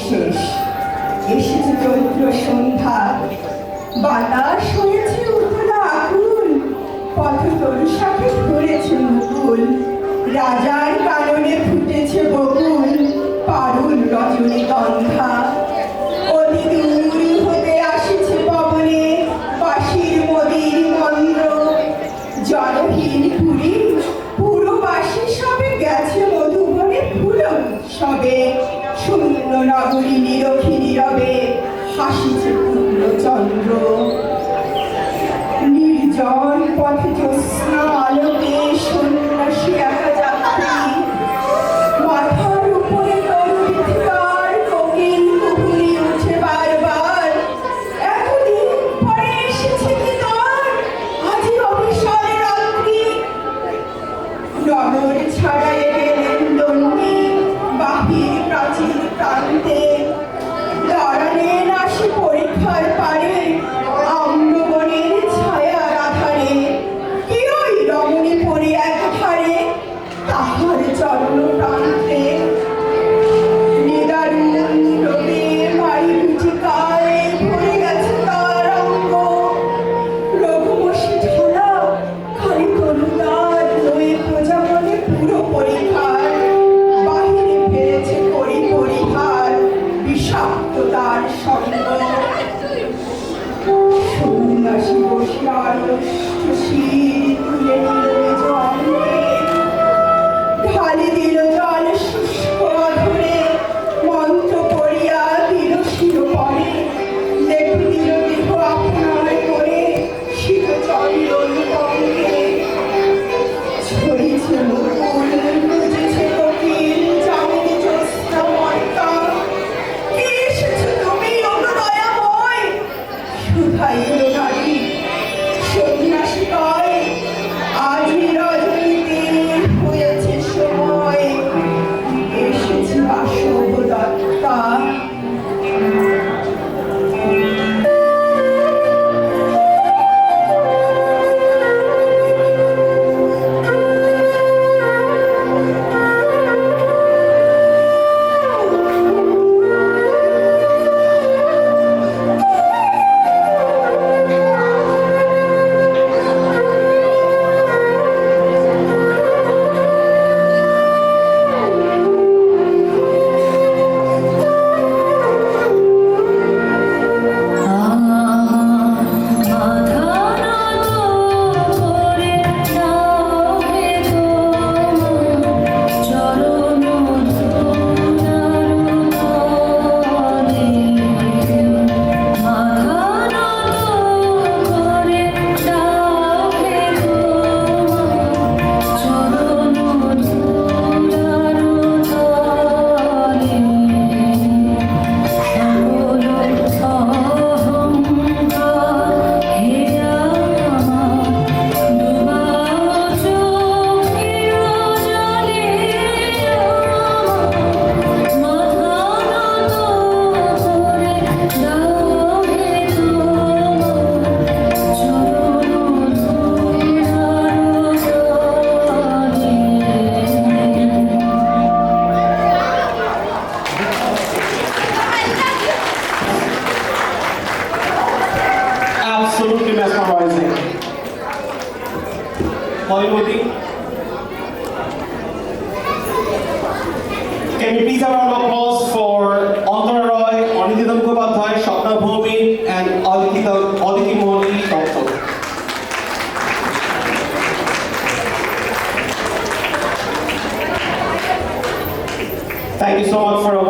শেষ, এসেছে চৈত্র সন্ধ্যা, বাতাস হয়েছে উতলা আকুল, পথতরু শাখে ধরেছে মুকুল, রাজার কাননে ফুটেছে বকুল, পারুল রজনীগন্ধা। অতি দূর হতে আসিছে পবনে বাঁশির মদির মন্দ্র, জনহীন পুরী পুরবাসী সবে গেছে মধুবনে ফুল উৎসবে, শূন্য নগরী নিরখী নীরবে হাসিছে পূর্ণচন্দ্র। নির্জন পথে জ্যোৎস্না আলোকে সন্ন্যাসী একা যাত্রী, মাথার উপরে তরুণীর কোকিল কুহুরি উঠে বারবার, এতদিন পরে এসেছে কি তোর আজি অবিশাল রাত্রি। নগর ছাড়াই গেলেন দণ্ডী বাহির প্রাচীর প্রান্তে, দাঁড়ালেন আসি পরীক্ষার পারে আম্রবনের ছায়ার আধারে, কি ওই রমণী পড়ে একধারে তাহার চরণ প্রান্তে। নিদারুণ রবে মারি লুচিকায় ভরে গেছে তার অঙ্গ, রঘুবশী ঢালা খালি তনুদার নয়ে প্রজাবনে পুরো পরিহার, বাহিরে ফেলেছে করি পরিহার বিষাক্ত তার সঙ্গ। সন্ন্যাসী বসিয়ার শির তুলে নিল নিজ অঙ্গে, ঢালি দিল জল শুষ্ক অধরে, মন্ত্র পড়িয়া দিল শিরোপরে, লেপে দিল দেহ আপনার করে শীত চন্দন অঙ্গে। ছড়িয়েছে মুকুল বুঝেছে কোকিল চামেলি জ্যোৎস্না ময়কা, কে এসেছো তুমি অনুদয়াময় শুধাইল নারী। সন্ন্যাসী কয় আজি রজনীতে হয়েছে সময়, এসেছে Basava Datta. Absolutely mesmerizing. Hollywoody, can you please have a round of applause for Antara Roy, Anindita Mukhopadhyay, Shapna Bhumi, and Aditi Moni Dotto. Thank you so much for a